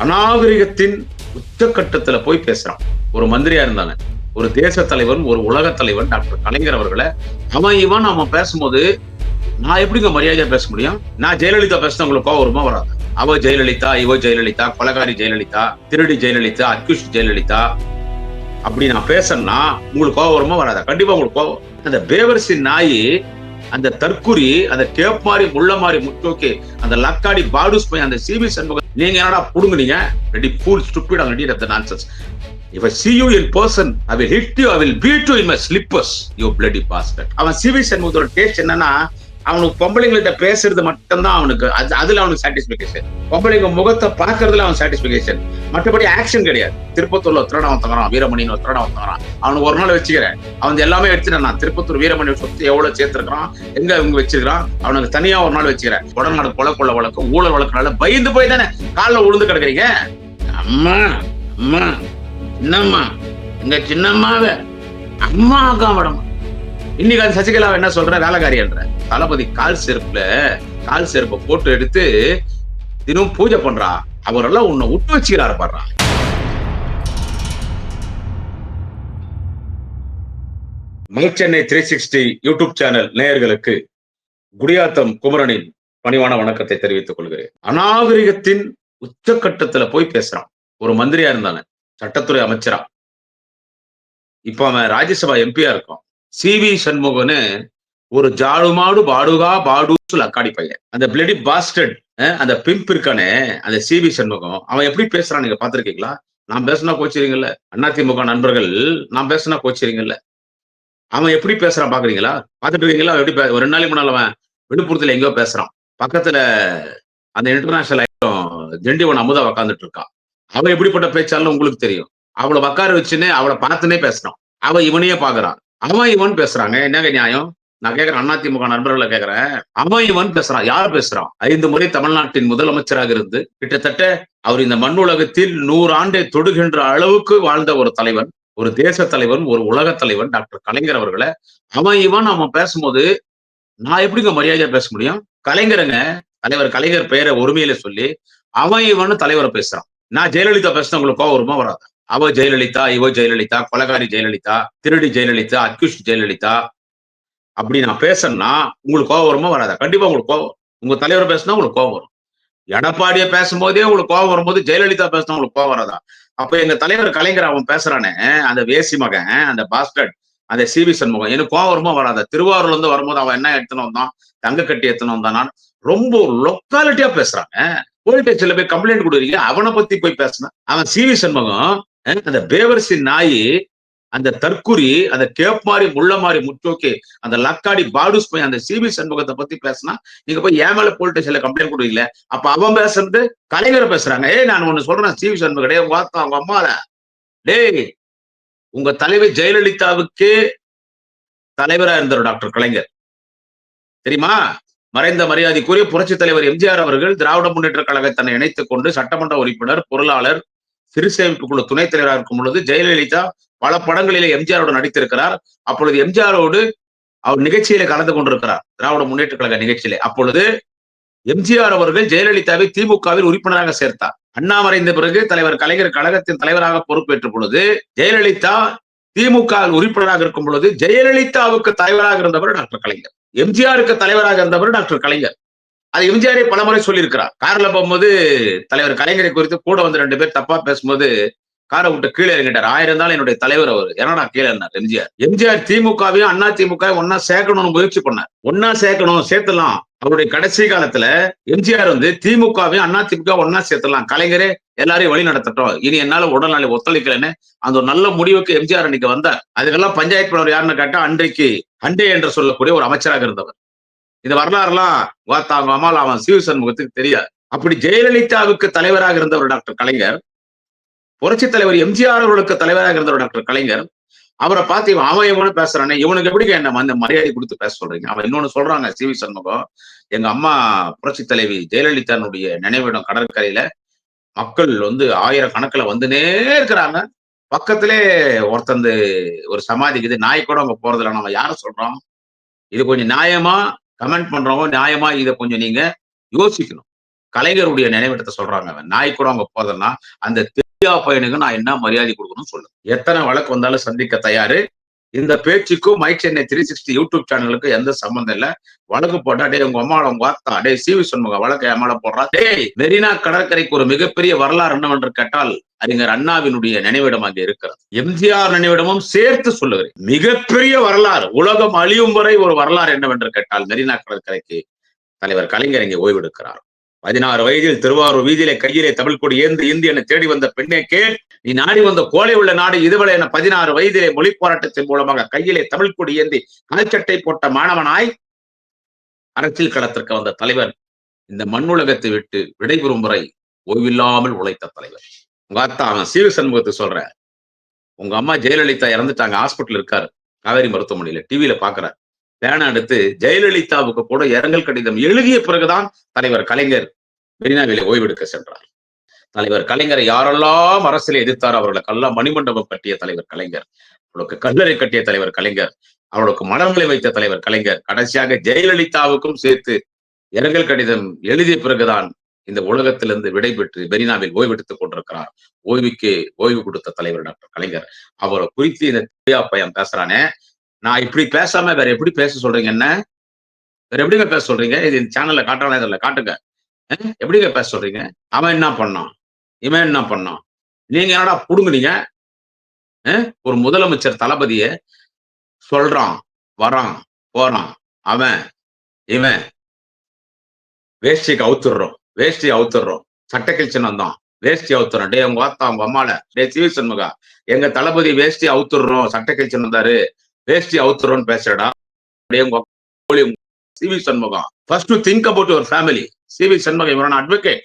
அநாகரிகத்தின் உச்சக்கட்டத்துல போய் பேசுறான். ஒரு மந்திரியா இருந்தாங்க. ஒரு தேச தலைவன், ஒரு உலக தலைவன் டாக்டர் கலைஞர் அவர்கள அவன் பேசும்போது, நான் எப்படிங்க மரியாதையா பேச முடியும்? நான் ஜெயலலிதா பேசினா உங்களுக்கு கோவம் வருமா? வராதா? அவ ஜெயலலிதா, இவ ஜெயலலிதா, கொலைகாரி ஜெயலலிதா, திருடி ஜெயலலிதா, அக்யூஸ்ட் ஜெயலலிதா அப்படி நான் பேசன்னா உங்களுக்கு கோவம் வருமா? வராதா? கண்டிப்பா உங்களுக்கு கோவம். அந்த பேவர்சி நாயி, அந்த தற்குறி, அந்த கேப் மாரி, முள்ள மாரி முட்டோக்கி, அந்த லக்காடி பாடுஸ் போய் அந்த சிவி சண்முகம் நீங்க என்னடா புடுங்குனீங்க? Ready fool stupid on ready of the nonsense. If I see you in person, I will hit you, I will beat you in my slippers, you bloody bastard. அவன் சிவி சண்முகத்தோட டேஸ்ட் என்னன்னா, அவனுக்கு பொம்பளைங்கள்ட்ட பேசுறது மட்டும்தான் அவனுக்கு அதுல அவனுக்கு சாட்டிஸ்பேக்ஷன். பொம்பளைங்க முகத்தை பாக்குறதுல அவன் சாட்டிஸ்பேக்ஷன். மற்றபடி ஆக்ஷன் கிடையாது. திருப்பத்தூர்ல திருடவன் தங்குறான், வீரமணின்னு ஒரு திருடவன் தங்குறான். அவனுக்கு ஒரு நாள் வச்சுக்கிறேன். அவன் எல்லாமே எடுத்துட்டேன். நான் திருப்பத்தூர் வீரமணி சொத்து எவ்வளவு சேர்த்திருக்கிறான், எங்க இவங்க வச்சிருக்கான், அவனுக்கு தனியா ஒரு நாள் வச்சுக்கிறேன். உடல்நாடு கொலை கொள்ள வழக்கு, ஊழல் வழக்குனால பயந்து போய் தானே காலில் உழுந்து கிடக்குறீங்க. அம்மா அம்மா சின்னம்மா, எங்க சின்னம்மாவ அம்மா அக்கா விடமா. இன்னைக்கு அது சசிகலாவை என்ன சொல்ற? வேலைக்காரியன்ற தளபதி கால் செருப்பை போட்டு எடுத்து தினம் பூஜை பண்றா. அவரெல்லாம் உன்னை விட்டு வச்சுக்கிறாரு பாடுறா. மைக் சென்னை 360 யூடியூப் சேனல் நேயர்களுக்கு குடியாத்தம் குமரனின் பணிவான வணக்கத்தை தெரிவித்துக் கொள்கிறேன். அநாகரிகத்தின் உச்சக்கட்டத்துல போய் பேசுறான். ஒரு மந்திரியா இருந்தாங்க, சட்டத்துறை அமைச்சரா. இப்ப அவன் ராஜ்யசபா எம்பியா இருக்கான். சிவி சண்முகன்னு ஒரு ஜாடுமாடு பாடுகா பாடு லக்காடி பையன். அந்த பிளடி பாஸ்டர்ட், அந்த பிம்ப் இருக்கானே, அந்த சிவி சண்முகம், அவன் எப்படி பேசுறான் நீங்க பாத்திருக்கீங்களா? நான் பேசினா கோச்சிறீங்கல்ல, அதிமுக நண்பர்கள், நான் பேசினா கோச்சிறீங்கல்ல. அவன் எப்படி பேசுறான் பாக்குறீங்களா? பாத்துட்டு இருக்கீங்களா? எப்படி ஒரு 2 நாளைக்கு முன்னால அவன் விழுப்புரத்துல எங்கேயோ பேசுறான். பக்கத்துல அந்த இன்டர்நேஷனல் திண்டிவனம் அமுதா உக்காந்துட்டு இருக்கான். அவன் எப்படிப்பட்ட பேச்சாலும் உங்களுக்கு தெரியும். அவளை உட்கார வச்சுன்னு அவளை பார்த்துனே பேசுறான். அவ இவனையே பாக்குறான். அவன் இவன் பேசுறாங்க. என்னங்க நியாயம்? நான் கேட்கிறேன், அதிமுக நண்பர்களை கேட்கிறேன். அவன் இவன் பேசுறான். யார் பேசுறான்? 5 முறை தமிழ்நாட்டின் முதலமைச்சராக இருந்து கிட்டத்தட்ட அவர் இந்த மண்ணுலகத்தில் 100 ஆண்டை தொடுகின்ற அளவுக்கு வாழ்ந்த ஒரு தலைவன், ஒரு தேச தலைவன், ஒரு உலக தலைவன் டாக்டர் கலைஞர் அவர்களை அவன் பேசும்போது நான் எப்படிங்க மரியாதையா பேச முடியும்? கலைஞருங்க, தலைவர் கலைஞர் பெயரை ஒருமையில சொல்லி அவன் இவன் தலைவரை பேசுறான். நான் ஜெயலலிதா பேசினா உங்களுக்கு கோவம் வருமா? வராதா? அவ ஜெயலலிதா, இவ ஜெயலலிதா, கொலைகாரி ஜெயலலிதா, திருடி ஜெயலலிதா, அக்யூஸ்ட் ஜெயலலிதா அப்படி நான் பேசணும்னா உங்களுக்கு கோவம் வருமா? வராதா? கண்டிப்பா உங்களுக்கு கோவம். உங்க தலைவர் பேசினா உங்களுக்கு கோவம் வரும். எடப்பாடியை பேசும்போதே உங்களுக்கு கோவம் வரும்போது ஜெயலலிதா பேசினா உங்களுக்கு கோவம் வராதா? அப்ப எங்க தலைவர் கலைஞர் அவன் பேசுறானே, அந்த வேசி மகன், அந்த பாஸ்டர்ட், அந்த சிவி சண்முகம், எனக்கு கோவம் வருமா? வராதா? திருவாரூர்ல இருந்து வரும்போது அவன் என்ன எடுத்துன்னு வந்தான்? தங்க கட்டி எடுத்துன்னு வந்தான். ரொம்ப லொக்காலிட்டியா பேசுறாங்க. போலீஸ் ஸ்டேஷன்ல போய் கம்ப்ளைண்ட் கொடுக்குறீங்க, அவனை பத்தி போய் பேசினா அவன் சிவி சண்முகம், அந்த பேவர்சி நாயி, அந்த தற்குறி, அந்த கேப் மாறி முள்ள மாறி முட்டோக்கி, அந்த லக்காடி பாடுஸ் போய் அந்த சிவி சண்முகத்தை பத்தி பேசினா நீங்க போய் ஏன் மேல போலீஸ் ஸ்டேஷன்ல கம்ப்ளைண்ட் கொடுக்கல. அப்ப அவன் பேசுறது கலைஞரை பேசுறாங்க. நான் ஒண்ணு சொல்றேன், சிவி சண்முகம் டே வாத்தா அவங்க அம்மால, டேய் உங்க தலைவர் ஜெயலலிதாவுக்கு தலைவரா இருந்தார் டாக்டர் கலைஞர், தெரியுமா? மறைந்த மரியாதைக்குரிய புரட்சி தலைவர் எம்ஜிஆர் அவர்கள் திராவிட முன்னேற்ற கழகத்தை தன்னை இணைத்துக் கொண்டு சட்டமன்ற உறுப்பினர், பொருளாளர், சிறு சேமிப்பு குழு துணைத் தலைவராக இருக்கும் பொழுது ஜெயலலிதா பல படங்களிலே எம்ஜிஆரோடு நடித்திருக்கிறார். அப்பொழுது எம்ஜிஆரோடு அவர் நிகழ்ச்சியில கலந்து கொண்டிருக்கிறார், திராவிட முன்னேற்ற கழக நிகழ்ச்சியிலே. அப்பொழுது எம்ஜிஆர் அவர்கள் ஜெயலலிதாவை திமுகவில் உறுப்பினராக சேர்த்தார். அண்ணா மறைந்த பிறகு தலைவர் கலைஞர் கழகத்தின் தலைவராக பொறுப்பேற்ற பொழுது ஜெயலலிதா திமுக உறுப்பினராக இருக்கும் பொழுது ஜெயலலிதாவுக்கு தலைவராக இருந்தவர் டாக்டர் கலைஞர், எம்ஜிஆருக்கு தலைவராக இருந்தவர் டாக்டர் கலைஞர். அது எம்ஜிஆரே பலமுறை சொல்லியிருக்கிறார். கார்ல போகும்போது தலைவர் கலைஞரை குறித்து கூட வந்து 2 பேர் தப்பா பேசும்போது காரை விட்டு கீழே இறங்கிட்டார். 1000 இருந்தாலும் என்னுடைய தலைவர் அவர், என்னடா கீழே இருந்தார் எம்ஜிஆர் திமுகவையும் அண்ணா திமுக ஒன்னா சேர்க்கணும்னு முயற்சி பண்ணார். ஒன்னா சேர்க்கணும், சேர்த்தலாம். அவருடைய கடைசி காலத்துல எம்ஜிஆர் வந்து திமுகவையும் அண்ணா திமுக ஒன்னா சேர்த்தலாம், கலைஞரே எல்லாரையும் வழி நடத்தட்டும், இனி என்னால உடல்நிலை ஒத்துழைக்கலன்னு அந்த ஒரு நல்ல முடிவுக்கு எம்ஜிஆர் அன்னைக்கு வந்தார். அதுக்கெல்லாம் பஞ்சாயத்து தலைவர் யாருன்னு கேட்டா அன்றைக்கு அண்டே என்று சொல்லக்கூடிய ஒரு அமைச்சராக இருந்தவர். இந்த வரலாறுலாம் அவங்க அம்மால அவன் சிவி சண்முகத்துக்கு தெரியாது. அப்படி ஜெயலலிதாவுக்கு தலைவராக இருந்தவர் டாக்டர் கலைஞர், புரட்சி தலைவர் எம்ஜிஆர் அவர்களுக்கு தலைவராக இருந்தவர் டாக்டர் கலைஞர். அவரை பார்த்து அவன் இவனு பேசுறானே, இவனுக்கு எப்படி என்ன அந்த மரியாதை கொடுத்து பேச சொல்றீங்க? அவன் இன்னொன்னு சொல்றாங்க சிவி சண்முகம், எங்க அம்மா புரட்சி தலைவி ஜெயலலிதாவுடைய நினைவிடம் கடற்கரையில மக்கள் வந்து 1000 கணக்குல வந்துனே இருக்கிறாங்க. பக்கத்திலே ஒருத்தந்து ஒரு சமாதிக்கு இது நாய் கூட அங்க போறதில்ல. நம்ம யார சொல்றோம்? இது கொஞ்சம் நியாயமா கமெண்ட் பண்றவங்க நியாயமா இதை கொஞ்சம் நீங்க யோசிக்கணும். கலைஞருடைய நினைவிடத்தை சொல்றாங்க. அவன் நாய் கூட அவங்க போதன்னா அந்த தெரியா பையனுக்கு நான் என்ன மரியாதை கொடுக்கணும்னு சொல்லு. எத்தனை வழக்கு வந்தாலும் சந்திக்க தயாரு. இந்த பேச்சுக்கும் மைக் சென்னை 360 யூடியூப் சேனலுக்கு எந்த சம்பந்தம் இல்ல. வழக்கு போட்டா டே உங்க அம்மாவோட உங்க ஆத்தா டே சிவி சண்முகம் வழக்கு என் மேல போடுறா. டேய் மெரினா கடற்கரைக்கு ஒரு மிகப்பெரிய வரலாறு என்னவென்று கேட்டால் அறிஞர் அண்ணாவினுடைய நினைவிடம் அங்கே இருக்கிறது. எம்ஜிஆர் நினைவிடமும் சேர்த்து சொல்லுகிறேன். மிகப்பெரிய வரலாறு, உலகம் அழியும் வரை ஒரு வரலாறு என்னவென்று கேட்டால் மெரினா கடற்கரைக்கு தலைவர் கலைஞர் இங்கே ஓய்வெடுக்கிறார். 16 வயதில் திருவாரூர் வீதியிலே கையிலே தமிழ் கொடி ஏந்து இந்திய என தேடி வந்த பெண்ணே கேள், நீ நாடி வந்த கோலை உள்ள நாடு இதுவரை என 16 வயதிலே மொழி போராட்டத்தின் மூலமாக கையிலே தமிழ் கொடி ஏந்தி கால்சட்டை போட்ட மாணவனாய் அரசியல் களத்திற்கு வந்த தலைவர் இந்த மண்ணுலகத்தை விட்டு விடைபெறும் வரை ஓய்வில்லாமல் உழைத்த தலைவர். உங்க அத்தா அவன் சீவி சண்முகத்தை சொல்றேன். உங்க அம்மா ஜெயலலிதா இறந்துட்டாங்க, ஹாஸ்பிட்டல் இருக்காரு காவேரி மருத்துவமனையில, டிவியில பாக்குறாரு. பேனா எடுத்து ஜெயலலிதாவுக்கு கூட இரங்கல் கடிதம் எழுதிய பிறகுதான் தலைவர் கலைஞர் மெரினாவிலே ஓய்வெடுக்க சென்றார். தலைவர் கலைஞரை யாரெல்லாம் அரசியலை எதிர்த்தார் அவர்களுக்கெல்லாம் மணிமண்டபம் கட்டிய தலைவர் கலைஞர், அவளுக்கு கல்லறை கட்டிய தலைவர் கலைஞர், அவளுக்கு மலர்களை வைத்த தலைவர் கலைஞர், கடைசியாக ஜெயலலிதாவுக்கும் சேர்த்து இரங்கல் கடிதம் எழுதிய பிறகுதான் இந்த உலகத்திலிருந்து விடைபெற்று மெரினாவில் ஓய்வெடுத்துக் கொண்டிருக்கிறார். ஓய்வுக்கு ஓய்வு கொடுத்த தலைவர் டாக்டர் கலைஞர். அவரை குறித்து இந்த பையன் பேசுறானே, நான் இப்படி பேசாம வேற எப்படி பேச சொல்றீங்க? என்ன வேற எப்படிங்க பேச சொல்றீங்க? இது சேனல்ல காட்டுறானே, இதுல காட்டுங்க. எப்படிங்க பேச சொல்றீங்க? அவன் என்ன பண்ணான், இவன் என்ன பண்ணான், நீங்க என்னடா புடுங்குனீங்க? ஒரு முதலமைச்சர் தளபதிய சொல்றான், வரான், போறான், அவன் இவன் வேஷ்டிக்கு அவுத்துடுறோம், வேஷ்டி அவுத்துடுறோம், சட்டைக்கில் சின்னம் தான், வேஷ்டி அவுத்துறோம். டே உங்க வாத்தா உங்க அம்மால, டே சிவி சண்முகா எங்க தளபதி வேஷ்டி அவுத்துடுறோம், சட்டைக்கில் சின்னம் தாரு, வேஷ்டி அவுத்துறோம்னு பேசுறடா. CV Shanmugam, first to think about your family. CV Shanmugam, you are an advocate,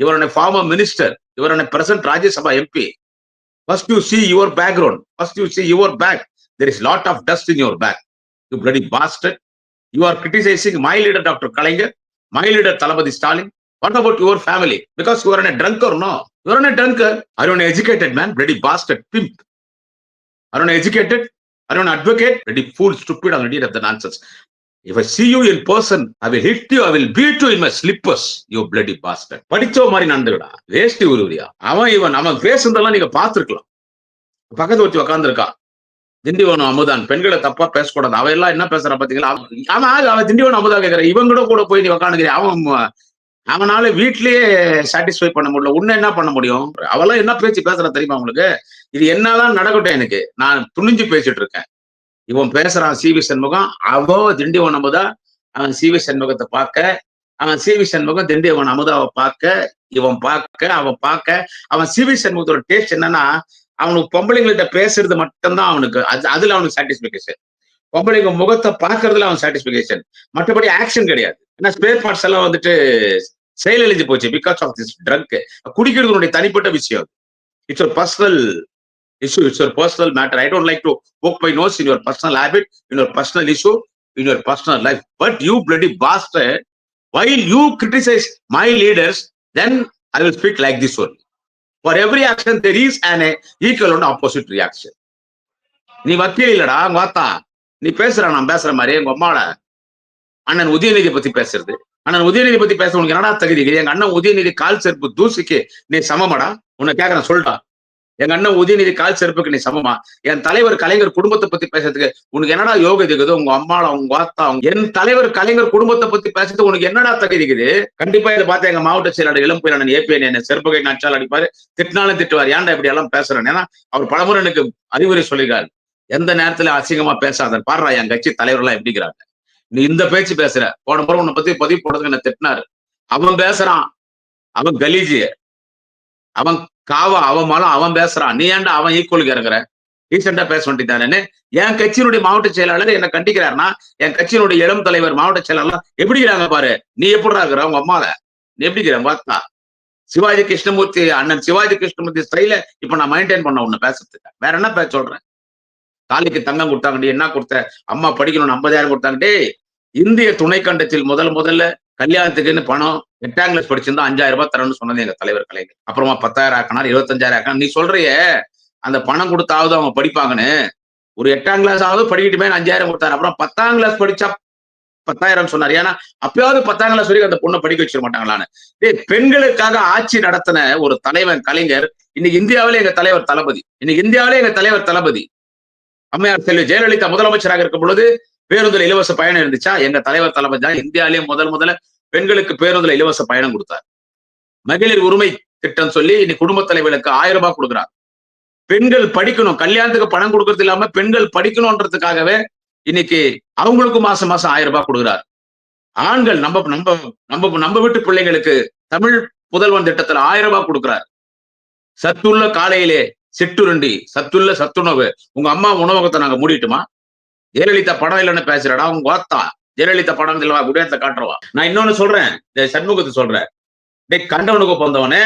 you are a former minister, you are a present Rajya Sabha MP. First you see your background, first you see your back. There is lot of dust in your back, you bloody bastard. You are criticizing my leader Dr. Kalaignar, my leader Thalapathy Stalin. What about your family? Because you are a drunkard, no? You are a drunkard. Are you an educated man? Bloody bastard, pimp. Are you an educated? Are you an advocate? Bloody fool, stupid, already of the nonsense. If I see you in person, I will hit you, I will beat you in my slippers, you bloody bastard. படிச்சோ மாதிரி நடந்துடா, வேஷ்டி உருவியா. அவன் பேசுறதெல்லாம் நீங்க பார்த்திருக்கலாம். பக்கத்து வச்சு உட்கார்ந்துருக்கா திண்டிவனம் அமுதான், பெண்களை தப்பா பேசக்கூடாது. அவ எல்லாம் என்ன பேசுறா பாத்தீங்களா? அவன் திண்டிவனம் அமுதா கேட்கிற, இவன் கூட போய் நீ உட்காந்துக்கிற. அவனால வீட்லயே சாட்டிஸ்ஃபை பண்ண முடியல, உன்ன என்ன பண்ண முடியும்? அவெல்லாம் என்ன பேச்சு பேசுறா தெரியுமா உங்களுக்கு? இது என்னதான் நடக்கட்டும், எனக்கு நான் துணிஞ்சு பேசிட்டு இருக்கேன். இவன் பேசுறான் சிவி சண்முகம், அவ திண்டிவன் அமுதா, அவன் சிவி சண்முகத்தை பார்க்க, அவன் சிவி சண்முகம் திண்டிவன் அமுதாவை பார்க்க, இவன் பார்க்க, அவன் பார்க்க. அவன் சிவி சண்முகத்தோட டேஸ்ட் என்னன்னா, அவனுக்கு பொம்பளைங்கள்ட்ட பேசுறது மட்டும்தான் அவனுக்கு, அதுல அவனுக்கு சாட்டிஸ்பிகேஷன். பொம்பளைங்க முகத்தை பார்க்கறதுல அவன் சாட்டிஸ்பிகேஷன், மற்றபடி ஆக்ஷன் கிடையாது. ஏன்னா ஸ்பேர் பார்ட்ஸ் எல்லாம் வந்துட்டு செயலிழந்து போச்சு பிகாஸ் ஆஃப் திஸ் ட்ரக். குடிக்கிறது உன்னுடைய தனிப்பட்ட விஷயம். இட்ஸ் ஒரு personal issue, it's your personal matter. I don't like to poke my nose in your personal habit, in your personal issue, in your personal life. But you bloody bastard, while you criticize my leaders, then I will speak like this only. For every action there is an equal and opposite reaction. நீ வக்கீல் இல்லடா வாத்தா, நீ பேசுற நான் பேசுற மாதிரி எங்க அம்மாவோட அண்ணன் உதயநிதி பத்தி பேசுறது. அண்ணன் உதயநிதி பத்தி பேச உனக்கு என்னடா தகுதி? எங்க அண்ணன் உதயநிதி கால் செருப்பு தூசிக்கு நீ சமமாடா? உன்னை கேட்கறேன், சொல்லிட்டா. எங்க அண்ணன் உதயநிதி கால் செருப்புக்கு நீ சமமா? என் தலைவர் கலைஞர் குடும்பத்தை பத்தி பேசுறதுக்கு உனக்கு என்னடா யோகை இருக்குது? உங்க அம்மால உங்க வாத்தா, என் தலைவர் கலைஞர் குடும்பத்தை பத்தி பேசுறதுக்கு உனக்கு என்னடா தகுதி இருக்குது? கண்டிப்பா இதை பார்த்து எங்க மாவட்ட செயலாளர் இளம்புயல் ஏபிஎன் என்ன செருப்புகை நச்சால் அடிப்பாரு, திட்டினாலும் திட்டுவார். ஏன்டா இப்படி எல்லாம் பேசுறேன்? ஏன்னா அவர் பலமுறை எனக்கு அறிவுரை சொல்லிருக்காரு, எந்த நேரத்துல அசிங்கமா பேசாத. பாடுறா என் கட்சி தலைவர் எல்லாம் எப்படிங்கிறாங்க, நீ இந்த பேச்சு பேசுற. போன முறை உன்னை பத்தி பதிவு போடுறதுக்கு என்ன திட்டினாரு. அவன் பேசுறான், அவன் கலீஜி, அவன் காவா, அவன் மலம், அவன் பேசுறான். நீ ஏன்டா அவன் ஈக்குவலுக்கு இறங்குற? ரீசெண்டா பேச வேண்டியதானே. என் கட்சியினுடைய மாவட்ட செயலாளர் என்ன கண்டிக்கிறாருன்னா, என் கட்சியினுடைய இளம் தலைவர் மாவட்ட செயலாளர் எப்படிங்கிறாங்க பாரு. நீ எப்படிடா இருக்கிற? உங்க அம்மால நீ எப்படிங்கிற? பார்த்தா சிவாஜி கிருஷ்ணமூர்த்தி, அண்ணன் சிவாஜி கிருஷ்ணமூர்த்தி ஸ்டைல இப்ப நான் மெயின்டைன் பண்ண உன்னை பேசுறதுக்கு. வேற என்ன பேச சொல்றேன்? தாலிக்கு தங்கம் கொடுத்தாங்கடி, என்ன கொடுத்த? அம்மா படிக்கணும்னு 50,000 கொடுத்தாங்கடே. இந்திய துணைக்கண்டத்தில் முதல்ல கல்யாணத்துக்குன்னு பணம் 8ஆம் கிளாஸ் படிச்சிருந்தா 5,000 ரூபாய் தரணும்னு சொன்னது எங்க தலைவர் கலைஞர். அப்புறமா 10,000 ஆக்கினார், 25,000 ஆக்கினார். நீ சொல்றிய அந்த பணம் கொடுத்தாவது அவங்க படிப்பாங்கன்னு. ஒரு 8ஆம் கிளாஸ் ஆகுது படிக்கட்டுமே 5,000 கொடுத்தாரு. அப்புறம் 10ஆம் கிளாஸ் படிச்சா 10,000 சொன்னார். ஏன்னா அப்பயாவது 10,000 கிளாஸ் வரைக்கும் அந்த பொண்ணை படிக்க வச்சிட மாட்டாங்களான்னு. பெண்களுக்காக ஆட்சி நடத்தின ஒரு தலைவன் கலைஞர். இன்னைக்கு இந்தியாவிலே எங்க தலைவர் தளபதி. இன்னைக்கு இந்தியாவிலே எங்க தலைவர் தளபதி. அம்மையார் செல்வி ஜெயலலிதா முதலமைச்சராக இருக்கும் பொழுது பேருந்துல இலவச பயணம் இருந்துச்சா? எங்க தலைவர் தளபதி தான் இந்தியாவிலேயே முதல்ல பெண்களுக்கு பேருந்துல இலவச பயணம் கொடுத்தார். மகளிர் உரிமை திட்டம் சொல்லி இன்னைக்கு குடும்ப தலைவர்களுக்கு 1000 ரூபாய் கொடுக்குறாங்க. பெண்கள் படிக்கணும், கல்யாணத்துக்கு பணம் கொடுக்கறது இல்லாம பெண்கள் படிக்கணும்ன்றதுக்காகவே இன்னைக்கு அவங்களுக்கும் மாசம் மாசம் 1000 ரூபாய் கொடுக்குறார். ஆண்கள் நம்ம நம்ம நம்ம நம்ம வீட்டு பிள்ளைங்களுக்கு தமிழ் புதல்வன் திட்டத்துல 1000 ரூபாய் கொடுக்குறார். சத்துள்ள காலையிலே சிற்றுண்டி, சத்துள்ள சத்துணவு. உங்க அம்மா உணவகத்தை நாங்க மூடிட்டுமா? ஜெயலலிதா படம் இல்லைன்னு பேசுறடா உங்க வாத்தா. ஜெயலலிதா படம் இல்லவா, குடியத்தை காட்டுறவா. நான் இன்னொன்னு சொல்றேன், சண்முகத்தை சொல்றேன். கண்டவனுக்கு பிறந்தவனே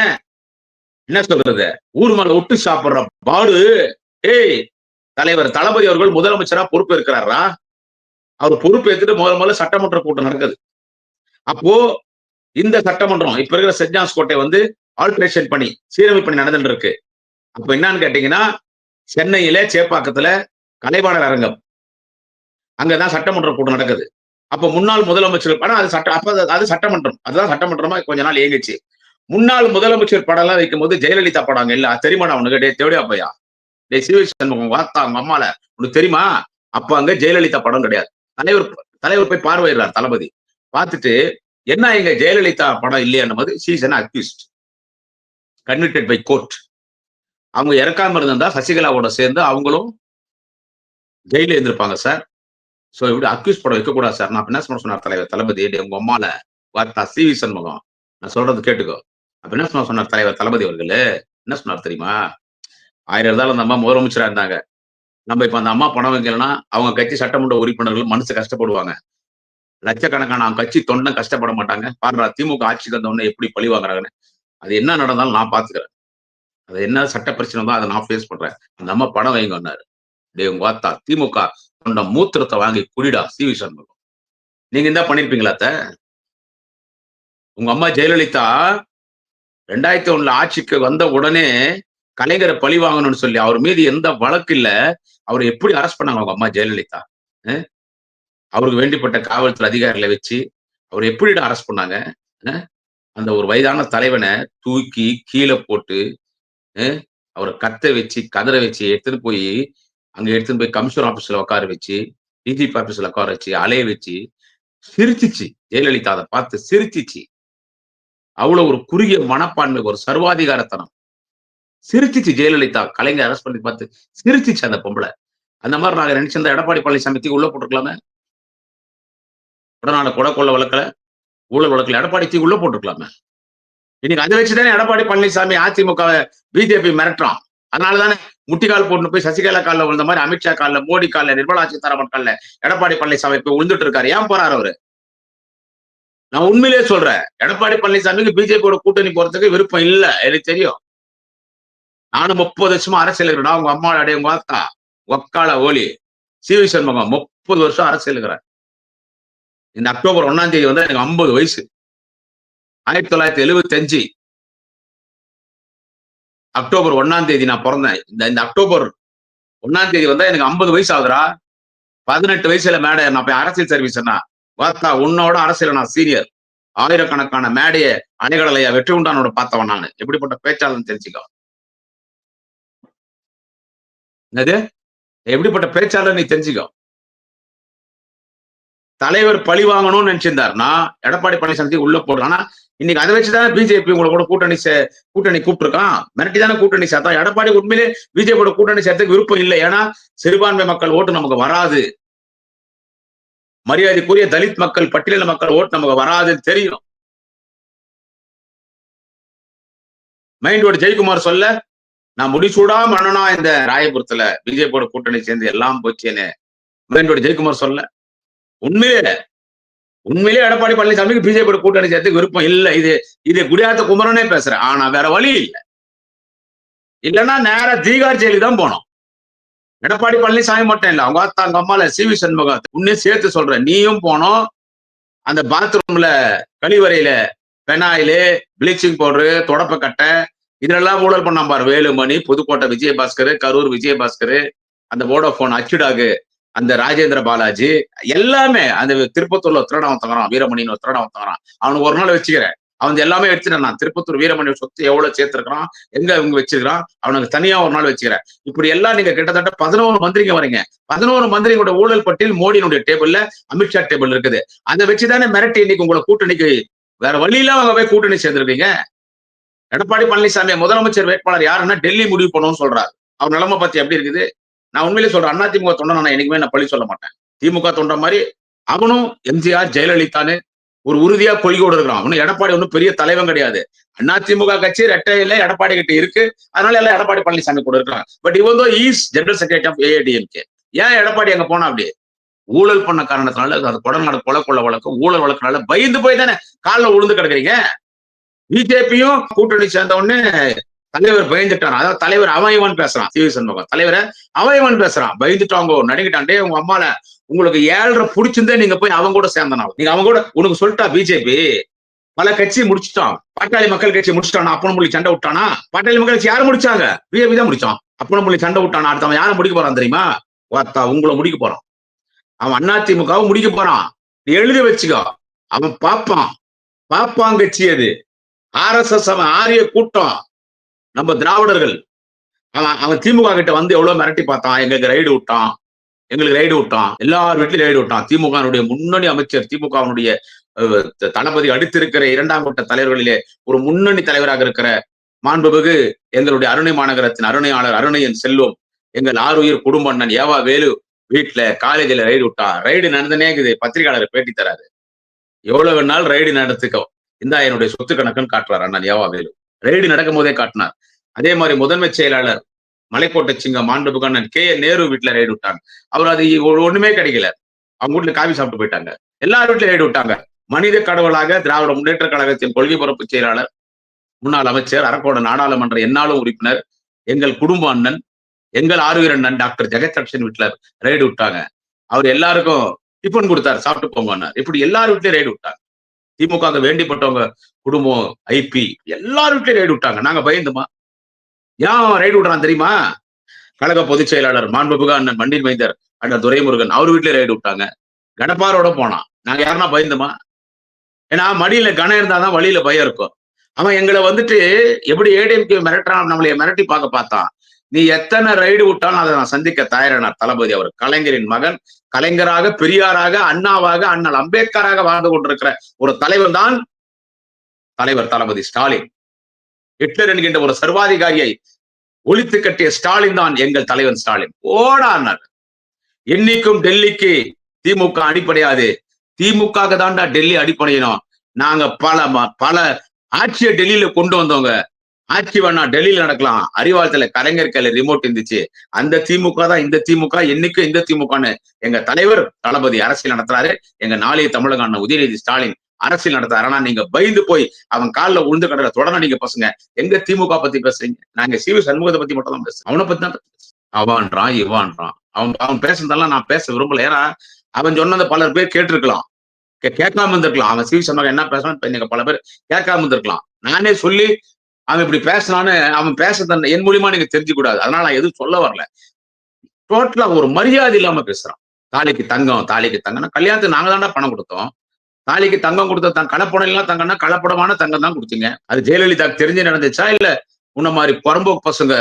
என்ன சொல்றது, ஊர் மேல விட்டு சாப்பிடுற பாடு. ஏய், தலைவர் தளபதி அவர்கள் முதலமைச்சரா பொறுப்பு இருக்கிறாரா? அவர் பொறுப்பு எடுத்துட்டு முதல்ல சட்டமன்ற கூட்டம் நடக்குது. அப்போ இந்த சட்டமன்றம் இப்ப இருக்கிற சென்ட் ஜான்ஸ் கோட்டை வந்து ஆல்ட்ரேஷன் பண்ணி சீரமைப்பு பணி நடந்துட்டு இருக்கு. அப்ப என்னன்னு கேட்டீங்கன்னா, சென்னையில சேப்பாக்கத்துல கலைவாணர் அரங்கம், அங்கதான் சட்டமன்ற கூட்டம் நடக்குது. அப்ப முன்னாள் முதலமைச்சர் படம் அது சட்டமன்றம், அதுதான் சட்டமன்றமா கொஞ்ச நாள் இயங்குச்சு. முன்னாள் முதலமைச்சர் படம் எல்லாம் வைக்கும் போது ஜெயலலிதா படம் இல்ல தெரியுமா? உனக்கு தேவடியா பையா, சிவி சண்முகம் வாத்தா உங்க அம்மால உனக்கு தெரியுமா? அப்ப அங்க ஜெயலலிதா படம் கிடையாது. தலைவர் போய் பார்வையிடுறார் தளபதி. பார்த்துட்டு என்ன இங்க ஜெயலலிதா படம் இல்லையான்னு போது she is an accused convicted by court. அவங்க இறக்காம இருந்தா சசிகலாவோட சேர்ந்து அவங்களும் ஜெயில இருந்திருப்பாங்க சார். சோ இப்படி அக்யூஸ் படம் வைக்கக்கூடாது சார். நான் என்ன சொன்னார் தலைவர் தளபதி, உங்க அம்மால வார்த்தா சிவி சண்முகம், நான் சொல்றது கேட்டுக்கோ. அப்ப என்ன சொன்னார் தலைவர் தளபதி அவர்கள்? என்ன சொன்னார் தெரியுமா? 1000 இருந்தாலும் அந்த அம்மா முதலமைச்சரா இருந்தாங்க. நம்ம இப்ப அந்த அம்மா பணம் வைக்கலன்னா அவங்க கட்சி சட்டமன்ற உறுப்பினர்கள் மனசு கஷ்டப்படுவாங்க. லட்சக்கணக்கான அவங்க கட்சி தொண்டன் கஷ்டப்பட மாட்டாங்க. பாடுறா திமுக ஆட்சிக்கு வந்தவொடனே எப்படி பழி வாங்குறாங்கன்னு. அது என்ன நடந்தாலும் நான் பாத்துக்கிறேன். அது என்ன சட்ட பிரச்சனை தான் அதை நான் ஃபேஸ் பண்றேன். அந்த அம்மா பணம் வைங்கன்னாரு. உங்க வாத்தா திமுக தொண்ட மூத்திரத்தை வாங்கி குடிடா சிவி சண்முகம். நீங்க என்ன பண்ணிருப்பீங்களா? உங்க அம்மா ஜெயலலிதா 2001 ஆட்சிக்கு வந்த உடனே கலைஞரை பழி வாங்கணும்னு சொல்லி அவர் மீது எந்த வழக்கு இல்ல, அவர் எப்படி அரெஸ்ட் பண்ணாங்க உங்க அம்மா ஜெயலலிதா? அவருக்கு வேண்டிப்பட்ட காவல்துறை அதிகாரிகளை வச்சு அவர் எப்படி அரெஸ்ட் பண்ணாங்க? அந்த ஒரு வயதான தலைவனை தூக்கி கீழே போட்டு அவரை கத்த வச்சு கதற வச்சு எடுத்துட்டு போய் அங்க எடுத்துட்டு போய் கமிஷனர் ஆபீஸ்ல உட்கார வச்சு டிஜிபி ஆபீஸ்ல உட்கார வச்சு அலைய வச்சு சிரிச்சிச்சு. ஜெயலலிதா அதை பார்த்து சிரிச்சிச்சு. அவ்வளவு ஒரு குறுகிய மனப்பான்மை, ஒரு சர்வாதிகாரத்தனம். சிரிச்சிச்சு ஜெயலலிதா. கலைஞர் அரெஸ்ட் பண்ணி பார்த்து சிரிச்சிச்சு அந்த பொம்பளை. அந்த மாதிரி நாங்க நினைச்சிருந்தா எடப்பாடி பழனிசாமி உள்ள போட்டுருக்கலாமே. உடனால கொலை வழக்குல ஊழல் வழக்குல எடப்பாடி உள்ள போட்டுருக்கலாமே. இன்னைக்கு அதை வச்சுதானே எடப்பாடி பழனிசாமி அதிமுக பிஜேபி மிரட்டுறான். அதனாலதானே முட்டிக்கால் போட்டு போய் சசிகலா காலில் விழுந்த மாதிரி அமித்ஷா காலில், மோடி காலில், நிர்மலா சீதாராமன் காலில் எடப்பாடி பழனிசாமி போய் விழுந்துட்டு இருக்காரு. ஏன் போறாரு அவரு? நான் உண்மையிலேயே சொல்றேன், எடப்பாடி பழனிசாமிக்கு பிஜேபியோட கூட்டணி போறதுக்கு விருப்பம் இல்ல, எனக்கு தெரியும். நானும் 30 வருஷமா அரசியல் இருக்கிறேன். உங்க அம்மா அடைய உங்க வாத்தா ஒக்கால ஓலி சிவி சண்முகம் 30 வருஷம் அரசியல் இருக்கிறேன். இந்த அக்டோபர் 1ஆம் தேதி வந்து எனக்கு 50 வயசு. 1975 அக்டோபர் 1ஆம் தேதி நான் பிறந்தேன். இந்த அக்டோபர் 1ஆம் தேதி வந்தா எனக்கு 50 வயசு ஆகுதுரா. 18 வயசுல மேடை நான் போய் அரசியல் சர்வீஸ்னா வாத்தா உன்னோட அரசியல் நான் சீனியர். ஆயிரக்கணக்கான மேடைய அணிகடலையா வெற்றி உண்டானோட பார்த்தவன் நான். எப்படிப்பட்ட பேச்சாளர்னு தெரிஞ்சுக்கோ. என்னது எப்படிப்பட்ட பேச்சாளர் நீ தெரிஞ்சுக்கோ. தலைவர் பழி வாங்கணும்னு நினைச்சிருந்தாருன்னா எடப்பாடி பழனிசாமி உள்ள போடுறான். ஆனா இன்னைக்கு அதை வச்சுதானே பிஜேபி உங்களை கூட கூட்டணி கூப்பிட்டுருக்கான். மிரட்டி தானே கூட்டணி சேர்த்தா. எடப்பாடி உண்மையிலே பிஜேபியோட கூட்டணி சேர்த்துக்கு விருப்பம் இல்லை. ஏன்னா சிறுபான்மை மக்கள் ஓட்டு நமக்கு வராது. மரியாதைக்குரிய தலித் மக்கள், பட்டியலின மக்கள் ஓட்டு நமக்கு வராதுன்னு தெரியும். மைண்டோட ஜெயக்குமார் சொல்ல, நான் முடிசூடா மன்னனா இந்த ராயபுரத்துல பிஜேபியோட கூட்டணி சேர்ந்து எல்லாம் போச்சேன்னு மைண்டோட ஜெயக்குமார் சொல்ல. உண்மையிலே எடப்பாடி பழனிசாமிக்கு பிஜேபி கூட்டணி சேர்த்து விருப்பம் இல்லை. இது குடியாத்த குமரனே பேசுறேன். ஆனா வேற வழி இல்லை. இல்லைன்னா நேர தீகார் ஜெயிலுக்கு தான் போனோம். எடப்பாடி பழனிசாமி மட்டும் இல்ல, அவங்க அங்க அம்மால சிவி சண்முகம் உன்னே சேர்த்து சொல்றேன். நீயும் போனோம். அந்த பாத்ரூம்ல கழிவறையில பெனாயிலு, பிளீச்சிங் பவுடரு, தொடப்பக்கட்டை இதெல்லாம் ஊழல் பண்ணாம பாரு. வேலுமணி, புதுக்கோட்டை விஜயபாஸ்கர், கரூர் விஜயபாஸ்கர், அந்த வோடோபோன் அச்சுடாகு அந்த ராஜேந்திர பாலாஜி எல்லாமே அந்த திருப்பத்தூர்ல திருடம் தங்குறான், வீரமணின்னு திருடம் தங்குறான். அவனுக்கு ஒரு நாள் வச்சுக்கிறேன். அவன் எல்லாமே எடுத்துட்டேன் நான். திருப்பத்தூர் வீரமணி சொத்து எவ்வளவு சேர்த்திருக்கிறான், எங்க இவங்க வச்சிருக்கான், அவனுக்கு தனியா ஒரு நாள் வச்சுக்கிறேன். இப்படி எல்லாம் நீங்க கிட்டத்தட்ட 11 மந்திரிங்க வரீங்க. 11 மந்திரிகளோட ஊழல் பட்டியல் மோடியினுடைய டேபிள்ல, அமித்ஷா டேபிள் இருக்குது. அதை வச்சுதானே மிரட்டி இன்னைக்கு உங்களை கூட்டணிக்கு வேற வழியில அவங்க போய் கூட்டணி சேர்ந்திருக்கீங்க. எடப்பாடி பழனிசாமி முதலமைச்சர் வேட்பாளர் யாருன்னா டெல்லி முடிவு பண்ணணும்னு சொல்றாரு. அவர் நிலைமை பத்தி எப்படி இருக்குது? நான் உண்மையிலே சொல்றேன், அதிமுக தொண்டன் நான் என்னைக்குமே நான் பழி சொல்ல மாட்டேன். திமுக தொண்டன் மாதிரி அவனும் எம்ஜிஆர், ஜெயலலிதான்னு ஒரு உறுதியா கொள்கையோடு இருக்கிறான். அவனும் எடப்பாடி ஒன்றும் பெரிய தலைவன் கிடையாது. அதிமுக கட்சி ரெட்டையில எடப்பாடி கிட்ட இருக்கு. அதனால எல்லாம் எடப்பாடி பழனிசாமி கூட இருக்காங்க. பட் இவன் தான் is general secretary of AIADMK. ஏன் எடப்பாடி அங்க போனா அப்படி? ஊழல் பண்ண காரணத்தினால அது கொடநாடு கொலை கொள்ள வழக்கு ஊழல் வழக்குனால பயந்து போய் தானே காலில் விழுந்து கிடக்குறீங்க. பிஜேபியும் கூட்டணி சேர்ந்த உடனே தலைவர் பயந்துட்டான். அதாவது தலைவர் அவன் பேசுறான். சி வி சண்முகம் தலைவரை அவன் பேசுறான். பயந்துட்டாங்க, நடுங்கிட்டான். டே உங்க அம்மால உங்களுக்கு 7.5 புடிச்சிருந்தே நீங்க போய் அவங்க கூட சேர்ந்தனா. நீங்க அவங்க கூட உனக்கு சொல்லிட்டா பிஜேபி பல கட்சி முடிச்சுட்டான். பாட்டாளி மக்கள் கட்சி முடிச்சுட்டானா? அப்பனம்புள்ளி சண்டை விட்டானா? பாட்டாளி மக்கள் கட்சி யாரும் முடிச்சாங்க? பிஜேபி தான் முடிச்சான். அப்பனம்புள்ளி சண்டை விட்டானா? அடுத்தவன் யாரை முடிக்க போறான் தெரியுமா? உங்களை முடிக்க போறான். அவன் அதிமுகவை முடிக்க போறான். எழுதி வச்சுக்கோ. அவன் பாப்பான் கட்சி அது. RSS அவன் ஆரிய கூட்டம். நம்ம திராவிடர்கள். அவன் திமுக கிட்ட வந்து எவ்வளவு மிரட்டி பார்த்தான். எங்களுக்கு ரைடு விட்டான். எல்லார் வீட்லயும் ரைடு விட்டான். திமுக முன்னணி அமைச்சர், திமுகவினுடைய தளபதி அடுத்திருக்கிற 2ஆம் கட்ட தலைவர்களிலே ஒரு முன்னணி தலைவராக இருக்கிற மாண்புமிகு எங்களுடைய அருணை மாநகரத்தின் அருணையாளர் அருணையன் செல்வம், எங்கள் ஆறுயிர் குடும்ப அண்ணன் ஏவா வேலு வீட்டுல காலேஜ்ல ரைடு விட்டான். ரைடு நடந்தனே இருக்குது. பத்திரிகையாளர் பேட்டி தராரு. எவ்வளவு நாள் ரைடு நடத்துக்கோ, இந்த என்னுடைய சொத்து கணக்குன்னு காட்டுறாரு அண்ணன் ஏவா வேலு. ரைடு நடக்கும் போதே காட்டினார். அதே மாதிரி முதன்மை செயலாளர் மலைக்கோட்டை சிங்கம் மாண்புமிகு அண்ணன் கே நேரு வீட்டுல ரைடு விட்டாங்க. அவர் அது ஒண்ணுமே கிடைக்கல. அவங்க வீட்டுல காபி சாப்பிட்டு போயிட்டாங்க. எல்லார் வீட்டுல ரைடு விட்டாங்க. மனித கடவுளாக திராவிட முன்னேற்ற கழகத்தின் கொள்கை பரப்பு செயலாளர், முன்னாள் அமைச்சர், அரக்கோண நாடாளுமன்ற எந்நாளும் உறுப்பினர், எங்கள் குடும்ப அண்ணன், எங்கள் ஆறுயிர் அண்ணன் டாக்டர் ஜெகதீஷன் வீட்டுல ரைடு விட்டாங்க. அவர் எல்லாருக்கும் டிஃபன் கொடுத்தாரு, சாப்பிட்டு போங்க. இப்படி எல்லார் வீட்லயும் ரைடு விட்டாங்க. திமுக வேண்டிப்பட்டவங்க குடும்பம், ஐபி எல்லார் வீட்லயும் ரைடு விட்டாங்க. நாங்க பயந்துமா? ஏன் ரைடு விடுறான் தெரியுமா? கழக பொதுச் செயலாளர் மாண்புமிகு அண்ணன் மண்டில் மைந்தர் அண்ணன் துரைமுருகன் அவர் வீட்டுல ரைடு விட்டாங்க. கடப்பாரோட போனான். நாங்க யாருன்னா பயந்துமா? ஏன்னா மடியில கனம் இருந்தாதான் வழியில பயம் இருக்கும். அவன் எங்களை வந்துட்டு எப்படி ஏடிஎம்கே மிரட்டுறான், நம்மளைய மிரட்டி பார்த்தான். நீ எத்தனை ரைடு விட்டாலும் அதை நான் சந்திக்க தயாரானார் தளபதி. அவர் கலைஞரின் மகன், கலைஞராக, பெரியாராக, அண்ணாவாக, அண்ணல் அம்பேத்கராக வாழ்ந்து கொண்டிருக்கிற ஒரு தலைவர் தான் தலைவர் தளபதி ஸ்டாலின். ஹிட்லர் என்கின்ற ஒரு சர்வாதிகாரியை ஒழித்து கட்டிய ஸ்டாலின் தான் எங்கள் தலைவன் ஸ்டாலின். ஓடானார். என்னைக்கும் டெல்லிக்கு திமுக அடிப்படையாது. திமுக தான்டா டெல்லி அடிப்படையணும். நாங்க பல ஆட்சியை டெல்லியில கொண்டு வந்தவங்க. ஆட்சி வேணா டெல்லியில நடக்கலாம். அறிவாலயத்துல கலைஞர் கையில ரிமோட் இருந்துச்சு. அந்த திமுக தான் இந்த திமுக. என்னைக்கும் இந்த திமுகன்னு எங்க தலைவர் தளபதி அரசியல் நடத்துறாரு. எங்க நாளைய தமிழக அண்ணன் உதயநிதி ஸ்டாலின் அரசியல் நடத்துறாரு. ஆனா நீங்க பயந்து போய் அவன் காலில் உழுந்து கடல தொடர்ந்து நீங்க பசங்க எங்க திமுக பத்தி பேசுறீங்க? நாங்க சி வி சண்முகத்தை பத்தி மட்டும் தான் பேசுறோம். அவனை பத்தி தான் அவன்றான் இவான்றான். அவன் பேசுறதெல்லாம் நான் பேச விரும்பல. ஏன்னா அவன் சொன்னதை பலர் பேர் கேட்டிருக்கலாம், கேட்காம இருந்திருக்கலாம். அவன் சி வி சண்முகம் என்ன பேசுறான்னு பல பேர் கேட்காம இருந்திருக்கலாம். நானே சொல்லி அவன் இப்படி பேசினான்னு அவன் பேச என் மூலியமா நீங்க தெரிஞ்சுக்கூடாது. அதனால நான் எதுவும் சொல்ல வரல. டோட்டலா ஒரு மரியாதை இல்லாம பேசுறான். தாலிக்கு தங்கம்னா கல்யாணத்துக்கு நாங்க தாண்டா பணம் கொடுத்தோம். தாலிக்கு தங்கம் கொடுத்த கலப்படம் எல்லாம் தங்கம்னா கலப்படமான தங்கம் தான் கொடுத்தீங்க. அது ஜெயலலிதாக்கு தெரிஞ்சு நடந்துச்சா? இல்ல உன்ன மாதிரி புறம்போக்கு பசங்க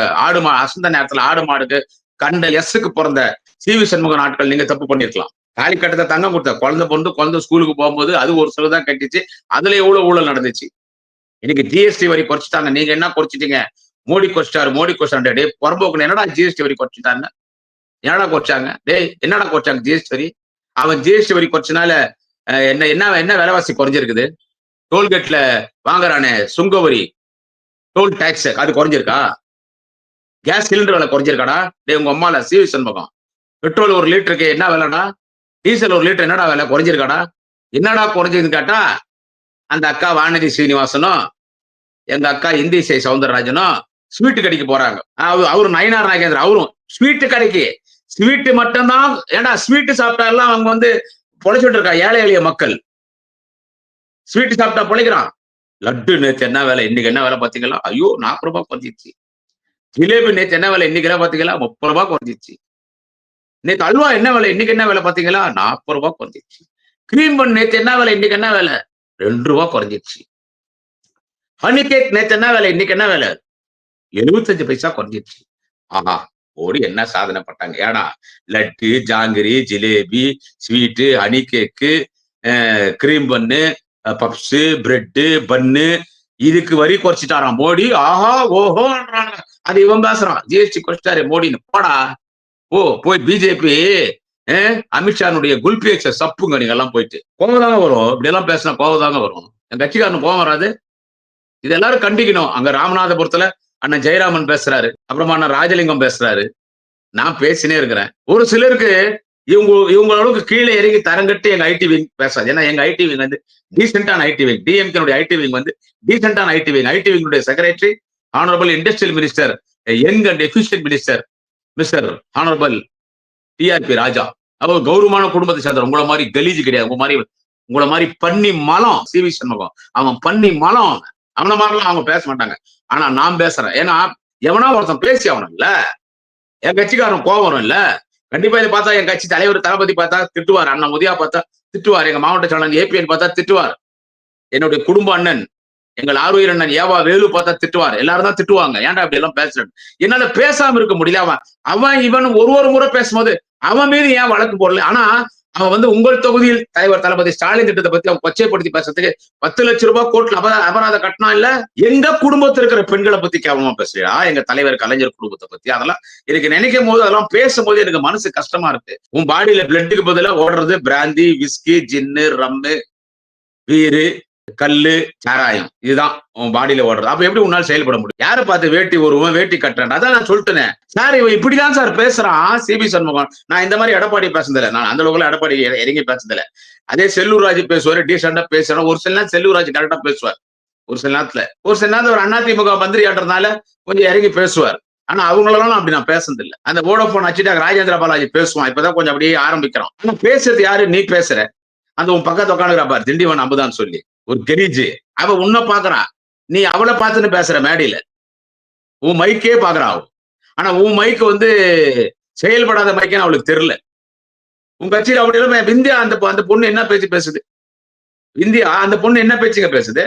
அசந்த நேரத்துல ஆடு மாடுக்கு கண்ட எஸ்ஸுக்கு பிறந்த சி வி சண்முக நாட்கள் நீங்க தப்பு பண்ணிருக்கலாம். தாலி கட்டத்தை தங்கம் கொடுத்த குழந்தை ஸ்கூலுக்கு போகும்போது அது ஒரு சில தான் கட்டிச்சு. அதுல எவ்வளவு ஊழல் நடந்துச்சு. இன்னைக்கு ஜிஎஸ்டி வரி குறைச்சிட்டாங்க. நீங்க என்ன குறைச்சிட்டீங்க? மோடி குறைச்சிட்டாரு. டே புறம்போக்கு என்னடா ஜிஎஸ்டி வரி குறைச்சிட்டாங்க? என்னடா குறைச்சாங்க? என்னடா குறைச்சாங்க ஜிஎஸ்டி வரி? அவன் ஜிஎஸ்டி வரி குறைச்சனால என்ன விலைவாசி குறைஞ்சிருக்குது? டோல்கேட்ல வாங்குறானே சுங்க வரி, டோல் டாக்ஸ், அது குறைஞ்சிருக்கா? கேஸ் சிலிண்டர் விலை குறைஞ்சிருக்காடா? உங்க அம்மால சி வி சண்முகம். பெட்ரோல் 1 லிட்டருக்கு என்ன விலைடா? டீசல் 1 லிட்டர் என்னடா விலை குறைஞ்சிருக்காடா? என்னடா குறைஞ்சதுன்னு கேட்டா அந்த அக்கா வானதி சீனிவாசனும் எங்க அக்கா இந்திசை சவுந்தரராஜனும் ஸ்வீட்டு கடைக்கு போறாங்க. அவரு நயினார் நாகேந்திரன் அவரும் ஸ்வீட்டு கடைக்கு. ஸ்வீட்டு மட்டும்தான். ஏன்னா ஸ்வீட்டு சாப்பிட்டா எல்லாம் அவங்க வந்து பொழைச்சிட்டு இருக்கா ஏழை எளிய மக்கள். ஸ்வீட்டு சாப்பிட்டா பொழைக்கிறான். லட்டு நேற்று என்ன வேலை, இன்னைக்கு என்ன வேலை பாத்தீங்களா? ஐயோ 40 ரூபாய் குறைஞ்சிச்சு. ஜிலேபி நேற்று என்ன வேலை, இன்னைக்கு பாத்தீங்களா 30 ரூபாய் குறைஞ்சிச்சு. நேத்து அல்வா என்ன விலை? இன்னைக்கு என்ன விலை பாத்தீங்களா? ரூ. 40 குறைஞ்சிருச்சு. கிரீம் பன் நேத்து என்ன விலை? இன்னைக்கு என்ன விலை? ரூ. 2 குறைஞ்சிருச்சு. ஹனி கேக் நேத்து என்ன விலை? இன்னைக்கு என்ன விலை? 75 பைசா குறைஞ்சிருச்சு. ஆஹா! மோடி என்ன சாதனை பட்டாங்க. ஏன்னா, லட்டு, ஜாங்கிரி, ஜிலேபி, ஸ்வீட்டு, ஹனி கேக்கு, கிரீம் பன்னு, பப்ஸு, பிரெட்டு, பன்னு இதுக்கு வரி குறைச்சிட்டாராம் மோடி. ஆஹா! ஓஹோன்றாங்க. அது இவன் பேசுறான். ஜிஎஸ்டி குறைச்சிட்டாரு மோடின்னு. போடா! போய் பிஜேபி அமித்ஷானுடைய குல்பி எக்ஸ சப்புங்க நீங்க எல்லாம் போயிட்டு. கோவம் தாங்க வரும். இப்படி எல்லாம் பேசினா கோவம் தாங்க வரும். என் கட்சிக்காரனுக்கு கோவம் வராது. இது எல்லாரும் கண்டிக்கணும். அங்க ராமநாதபுரத்துல அண்ணன் ஜெயராமன் பேசுறாரு. அப்புறமா அண்ணன் ராஜலிங்கம் பேசுறாரு. நான் பேசினே இருக்கிறேன். ஒரு சிலருக்கு இவங்க அளவுக்கு கீழே இறங்கி தரங்கட்டு எங்க ஐடி விங் பேசாது. ஏன்னா எங்க ஐடி விங் வந்து டீசென்டான IT wing. DMK IT wing வந்து டீசென்டான ஐடி விங். ஐடி விங்குடைய secretary honourable industrial minister, young and efficient minister mister honourable TRB Raja. அவர் கௌரவமான குடும்பத்தை சேர்ந்தவர். உங்கள மாதிரி கலீஜ் கிடையாது. உங்கள மாதிரி பன்னி மலம் சிவி சண்முகம். அவன் பன்னி மலம். அவன மாதிரிலாம் அவங்க பேச மாட்டாங்க. ஆனா நான் பேசுறேன். ஏன்னா எவனா ஒருத்தன் பேசி அவனல்ல. என் கட்சிக்காரன் கோவம் வரும் இல்ல. கண்டிப்பா இதை பார்த்தா என் கட்சி தலைவர் தளபதி பார்த்தா திட்டுவார். அண்ணன் உதயா பார்த்தா திட்டுவார். எங்க மாவட்ட செயலாளர் ஏபிஎன் பார்த்தா திட்டுவார். என்னுடைய குடும்ப அண்ணன் எங்கள் ஆறுயிர் அண்ணன் ஏவா வேலு பார்த்தா திட்டுவார். எல்லாரும் தான் திட்டுவாங்க. ஏன்டா அப்படி எல்லாம் பேசுறேன். என்னால பேசாம இருக்க முடியல. அவன் இவன் ஒரு முறை பேசும்போது அவன் மீது ஏன் வழக்கு போடல. ஆனா அவன் வந்து உங்கள் தொகுதியில் தலைவர் தளபதி ஸ்டாலின் திட்டத்தை பத்தி அவன் கொச்சைப்படுத்தி பேசுறதுக்கு 10 லட்சம் ரூபாய் கோர்ட்ல அபராத கட்டணம் இல்ல. எங்க குடும்பத்தில் இருக்கிற பெண்களை பத்தி கேவலமா பேசுறியா? எங்க தலைவர் கலைஞர் குடும்பத்தை பத்தி அதெல்லாம் எனக்கு நினைக்கும் போது அதெல்லாம் பேசும்போது எனக்கு மனசு கஷ்டமா இருக்கு. உன் பாடியில பிளட்டுக்கு பதிலா ஓடுறது பிராந்தி, விஸ்கி, ஜின்னு, ரம்மு, பீரு, கல்லு, சாராயம். இதுதான் உன் பாடியில ஓடுறது. அப்ப எப்படி உன்னால செயல்பட முடியும்? யாரை பார்த்து வேட்டி ஒருவன் வேட்டி கட்டுறேன். அதான் நான் சொல்லிட்டேன் சார். இவன் இப்படிதான் சார் பேசுறான் சிபி சண்முகம். நான் இந்த மாதிரி எடப்பாடி பேசுறதில்ல. நான் அந்த அளவுக்கு எடப்பாடி இறங்கி பேசுறதில்ல. அதே செல்லூர் ராஜ் பேசுவாரு, டீசெண்டா பேசுறேன். ஒரு சில நேரம் செல்லூர் ராஜ் கரெக்டா பேசுவார். ஒரு சில நேரத்துல ஒரு அதிமுக மந்திரி ஆட்டுறதுனால கொஞ்சம் இறங்கி பேசுவார். ஆனா அவங்களெல்லாம் அப்படி நான் பேசுறதில்ல. அந்த வோடோபோன் அச்சிட்டாங்க ராஜேந்திர பாலாஜி பேசுவான். இப்பதான் கொஞ்சம் அப்படியே ஆரம்பிக்கிறான். ஆனா பேசுறது யாரு? நீ பேசுற. அந்த உன் பக்கத்து உட்காந்துக்கிறா பாரு திண்டிவன் அம்புதான் சொல்லி ஒரு கெரிஜி. அவ உன்ன பாக்குறான். நீ அவளை பார்த்துன்னு பேசுற மேடையில. உன் மைக்கே பாக்குறா அவ. ஆனா உன் மைக்கு வந்து செயல்படாத மைக்குன்னு அவளுக்கு தெரியல. உன் கட்சியில் அப்படி விந்தியா அந்த பொண்ணு என்ன பேச்சு பேசுது? விந்தியா அந்த பொண்ணு என்ன பேச்சுங்க பேசுது?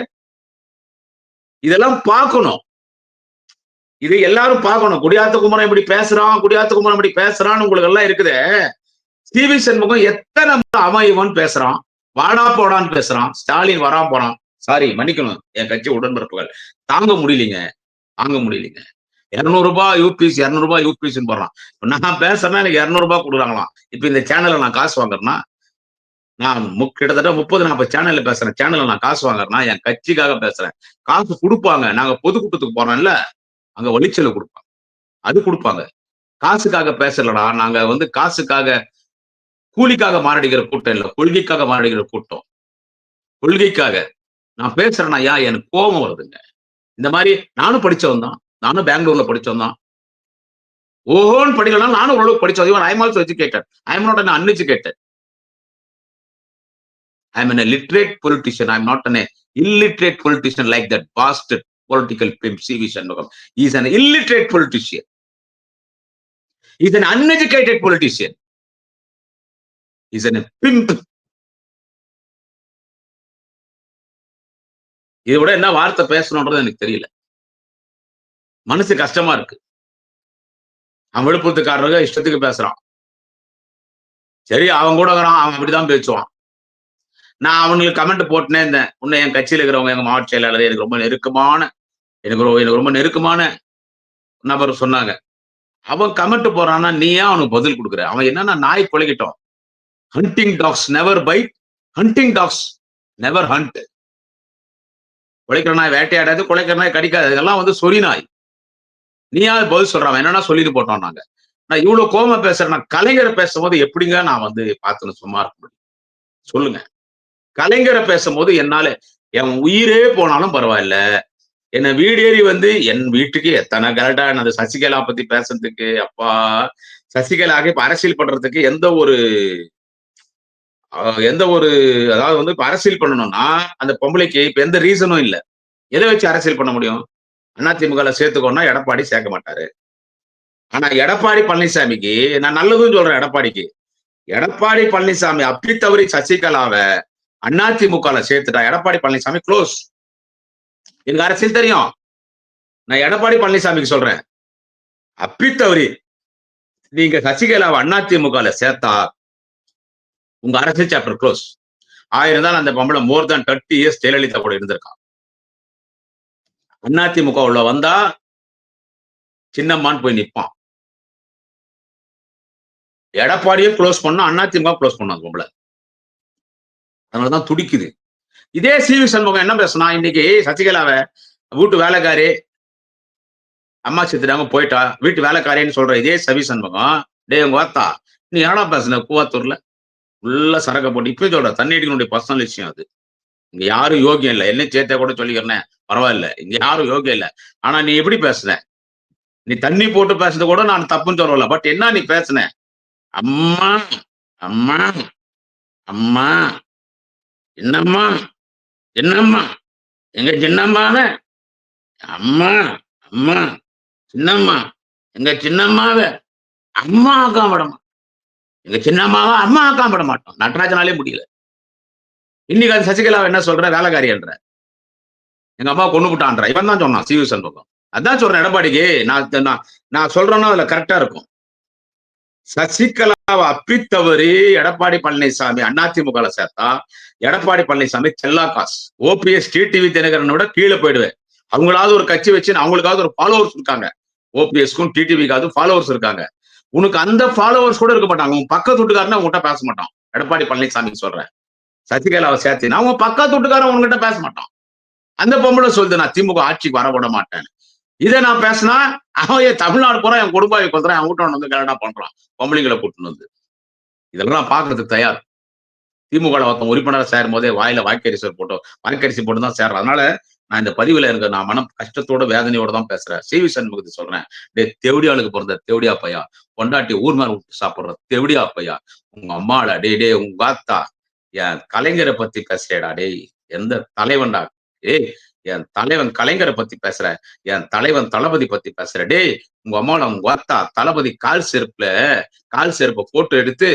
இதெல்லாம் பார்க்கணும். இது எல்லாரும் பார்க்கணும். குடியாத்த குமரன் இப்படி பேசுறான், குடியாத்த குமரன் இப்படி பேசுறான்னு உங்களுக்கு எல்லாம் இருக்குது. சிவி சண்முகம் எத்தனை அவன் இவன் பேசுறான், வாடா போடான்னு பேசுறான், ஸ்டாலின் வரான் போறான். சாரி மன்னிக்கணும் என் கட்சி உடன்பிறப்புகள். தாங்க முடியலீங்க. 200 யூபிசி 200 யூபிசின்னு போடுறான். நான் பேசுறேன்னா எனக்கு 200 கொடுக்குறாங்களாம். இப்ப இந்த சேனல்ல நான் காசு வாங்குறேன்னா நான் கிட்டத்தட்ட 30-40 சேனல்ல பேசுறேன். சேனல்ல நான் காசு வாங்குறேன்னா என் கட்சிக்காக பேசுறேன். காசு கொடுப்பாங்க. நாங்க பொதுக்கூட்டத்துக்கு போறோம்ல, அங்க வழிச்செலவு கொடுப்பாங்க. அது கொடுப்பாங்க. காசுக்காக பேசலடா. நாங்க வந்து காசுக்காக கூலிக்காக மாரடிக்கிற கூட்டம் இல்ல. கொள்கைக்காக மாரடிக்கிற கூட்டம். கொள்கைக்காக நான் பேசுறேன்னா எனக்கு கோபம் வருதுங்க. இந்த மாதிரி நானும் படிச்சவன் தான். நானும் பெங்களூர்ல படிச்சவன் தான். ஓஹோன்னு படிக்கலாம். நானும் ஓரளவுக்கு படிச்சவன். I am also educated. I am not an uneducated. I am an illiterate politician. I am not an illiterate politician like that bastard political pimp C.V. Shanmugam. He is an illiterate politician. He is an uneducated politician. He is a pimp. இதை விட என்ன வார்த்தை பேசணும்ன்றது எனக்கு தெரியல. மனசு கஷ்டமா இருக்கு. அவன் விழுப்புரத்துக்காரர்கள் இஷ்டத்துக்கு பேசுறான். சரி அவன் கூட அவன் அப்படிதான் பேசுவான். நான் அவனுக்கு கமெண்ட் போட்டுனே இருந்தேன். உன்னை என் கட்சியில் இருக்கிறவங்க எங்க மாவட்ட செயலாளர் எனக்கு ரொம்ப நெருக்கமான நபர் சொன்னாங்க. அவன் கமெண்ட் போறான்னா நீ ஏன் அவனுக்கு பதில் கொடுக்குற? அவன் என்னன்னா நாய் கொலைக்கிட்டோம். Hunting dogs never bite, hunting dogs never hunt. கொலைக்கிற நாய் வேட்டையாடாது, கொலைக்கிற நாய் கடிக்காது. இதெல்லாம் வந்து சொறி நாய். நீயாவது பதில் சொல்றான். என்னன்னா சொல்லிட்டு போட்டோம் நாங்க. நான் இவ்வளவு கோபமா பேசுறேன். நான் கலைஞரை பேசும்போது எப்படிங்க நான் வந்து பார்த்துன்னு சும்மா இருக்க முடியும்? சொல்லுங்க. கலைஞரை பேசும்போது என்னால என் உயிரே போனாலும் பரவாயில்ல. என்ன வீடேறி வந்து என் வீட்டுக்கு எத்தனை கரெக்டா அந்த சசிகலா பத்தி பேசுறதுக்கு அப்பா சசிகலாக இப்ப அரசியல் பண்றதுக்கு எந்த ஒரு அதாவது வந்து இப்ப அரசியல் பண்ணணும்னா அந்த பொம்பளைக்கு இப்ப எந்த ரீசனும் இல்ல. எதை வச்சு அரசியல் பண்ண முடியும்? அதிமுக சேர்த்துக்கோன்னா எடப்பாடி சேர்க்க மாட்டாரு. ஆனா எடப்பாடி பழனிசாமிக்கு நான் நல்லதும் சொல்றேன். எடப்பாடி பழனிசாமி அப்பி தவறி சசிகலாவை அதிமுகல சேர்த்துட்டா எடப்பாடி பழனிசாமி க்ளோஸ். எனக்கு அரசியல் தெரியும். நான் எடப்பாடி பழனிசாமிக்கு சொல்றேன். அப்பி தவறி நீங்க சசிகலாவை அதிமுகல சேர்த்தா உங்க அரசியல் சாப்டர் க்ளோஸ். ஆயிருந்தால் அந்த பொம்பளை மோர் தேன் 30 இயர்ஸ் ஜெயலலிதா கூட இருந்திருக்கான். அதிமுக உள்ள வந்தா சின்னம்மான்னு போய் நிப்பான். எடப்பாடியே க்ளோஸ் பண்ணா அதிமுக க்ளோஸ் பண்ணாது பொம்பளை. அதனாலதான் துடிக்குது. இதே சி.வி. சண்முகம் என்ன பேசினா இன்னைக்கு சசிகலாவை வீட்டு வேலைக்காரி அம்மா செத்துட்டாங்க போயிட்டா வீட்டு வேலைக்காரின்னு சொல்ற இதே சி.வி. சண்முகம் டே உங்க வாத்தா நீ ஏடா பேசுன கூவாத்தூர்ல உள்ள சரக்க போட்டு இப்ப சொல்ற தண்ணி அடிக்கணுடைய பர்சனல் விஷயம் அது. இங்க யாரும் யோகியம் இல்லை. என்ன சேர்த்தா கூட சொல்லிக்கிறேன் பரவாயில்ல. இங்க யாரும் யோகியம் இல்லை. ஆனா நீ எப்படி பேசுன? நீ தண்ணி போட்டு பேசுறது கூட நான் தப்புன்னு சொல்லல. பட் என்ன நீ பேசுன? அம்மா அம்மா அம்மா என்னம்மா என்னம்மா எங்க சின்னம்மாவ அம்மா அம்மா சின்னம்மா எங்க சின்னம்மாவ அம்மா ஆக்காம விட மாட்டோம். எங்க சின்னம்மாவ அம்மா ஆக்காம விட மாட்டோம். நடராஜனாலே முடியல. இன்னைக்கு அது சசிகலாவை என்ன சொல்ற வேலைக்காரி என்ற எங்க அம்மா கொண்டு விட்டான்ற இவன் தான் சொன்னான் சி.வி. சண்முகம். அதான் சொல்றேன் எடப்பாடிக்கு நான் சொல்றேன்னா அதுல கரெக்டா இருக்கும். சசிகலாவை அப்பித்தவரி எடப்பாடி பழனிசாமி அதிமுக சேர்த்தா எடப்பாடி பழனிசாமி செல்லா காசு. ஓபிஎஸ் டிடிவி தினகரனை விட கீழே போயிடுவேன். அவங்களாவது ஒரு கட்சி வச்சு அவங்களுக்காவது ஒரு ஃபாலோவர்ஸ் இருக்காங்க. ஓபிஎஸ்க்கும் டிடிவிக்காவது ஃபாலோவர்ஸ் இருக்காங்க. உனக்கு அந்த ஃபாலோவர்ஸ் கூட இருக்க மாட்டாங்க. உன் பக்கத்து வீட்டுக்காரன்னு உங்ககிட்ட பேச மாட்டான். எடப்பாடி பழனிசாமி சொல்றேன். சசிகலாவை சேர்த்தினா உன் பக்கத்து வீட்டுக்காரன் உங்ககிட்ட பேச மாட்டான். அந்த பொம்பளை சொல்லுது நான் திமுக ஆட்சிக்கு வர விட மாட்டேன். இதை நான் பேசினா அவன் என் தமிழ்நாடு போறான் என் குடும்பாவை கொத்துறான் என் வீட்டை வந்து கனடா பண்றான் பொம்பளைங்களை கூட்டின்னு வந்து இதெல்லாம் பாக்குறதுக்கு தயார். திமுக ஒருத்தன் உறுப்பினராக சேரும் போதே வாயில வாய்க்கரிசி போட்டு தான் சேர்றேன். அதனால நான் இந்த பதிவுல இருக்க நான் மனம் கஷ்டத்தோட வேதனையோட தான் பேசுறேன். சி.வி. சண்முகத்தை சொல்றேன். டே தெவடியாளுக்கு பிறந்த தெவடியா பையா பொண்டாட்டி ஊர் மேல விட்டு சாப்பிடுற தெவடியா பையா உங்க அம்மாடா டே டே உங்க ஆத்தா என் கலைஞரை பத்தி பேசுறேடா டேய் எந்த தலைவன்டா ஏய் என் தலைவன் கலைஞரை பத்தி பேசுற என் தலைவன் தளபதி பத்தி பேசுற டேய் உங்க அம்மாவோட உங்க அத்தா தளபதி கால் செருப்பை போட்டோ எடுத்து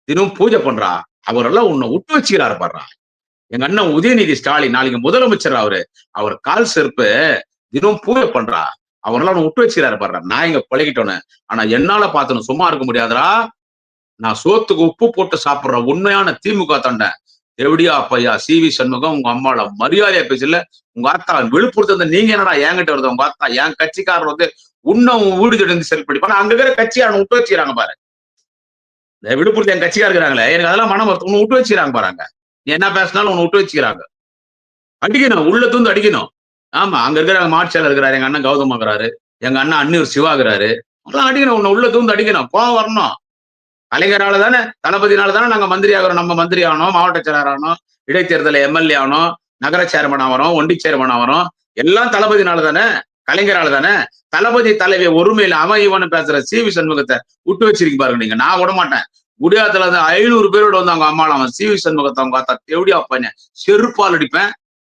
தினம் பூஜை பண்றா அவரெல்லாம் உன்னை விட்டு வச்சுக்கிறாரு பாடுறா. எங்க அண்ணன் உதயநிதி ஸ்டாலின் நாளைக்கு முதலமைச்சர் அவர் கால் செருப்பு தினம் பூஜை பண்றா அவரெல்லாம் விட்டு வச்சுக்கிறாரு பாடுறா. நான் இங்க பழகிட்டோன்னு ஆனா என்னால பார்த்தணும் சும்மா இருக்க முடியாதுடா. நான் சோத்துக்கு உப்பு போட்டு சாப்பிடுற உண்மையான திமுக தொண்டை எப்படியா அப்பையா சி.வி. சண்முகம் உங்க அம்மாவோட மரியாதையா பேசல. உங்க ஆத்தா விழுப்புரத்துல நீங்க என்னடா என்கிட்ட வருது உங்க ஆத்தா என் கட்சிக்காரர் வந்து உன்னும் வீடு திட்டு செல்படி அங்க இருக்கிற கட்சியாரன் விட்டு வச்சுக்கிறாங்க பாரு. இந்த விழுப்புரத்துல என் கட்சிக்கார இருக்கிறாங்களே எனக்கு அதெல்லாம் மனம் ஒன்னு விட்டு வச்சுக்கிறாங்க பாருங்க. நீ என்ன பேசினாலும் உன்னை விட்டு வச்சுக்கிறாங்க. அடிக்கணும் உள்ள தூந்து அடிக்கணும். ஆமா அங்க இருக்கிற மாட்சியாளர் இருக்கிறாரு எங்க அண்ணன் கௌதம் இருக்கிறாரு எங்க அண்ணன் அன்னியூர் சிவாகிறாரு அதெல்லாம் அடிக்கணும் உன்னை உள்ள தூந்து அடிக்கணும். கோவம் வரணும். கலைஞரால தானே தளபதினால தானே நாங்க மந்திரி ஆகிறோம். நம்ம மந்திரி ஆகணும் மாவட்ட செயலர் ஆகணும் இடைத்தேர்தல எம்எல்ஏ ஆகணும் நகர சேர்மன் ஆகிறோம் ஒண்டி சேர்மன் ஆகிறோம் எல்லாம் தளபதினால தானே கலைஞரால தானே. தளபதி தலைவி ஒருமையில அவன் இவனு பேசுற சி.வி. சண்முகத்தை விட்டு வச்சிருக்க பாருங்க நீங்க. நான் விட மாட்டேன். குடியாத்துல இருந்து 500 பேரோட வந்து அவங்க அம்மாவில் அவன் சி.வி. சண்முகத்தை அவங்க அத்தா தேவடியா பையன் செருப்பால் அடிப்பேன்.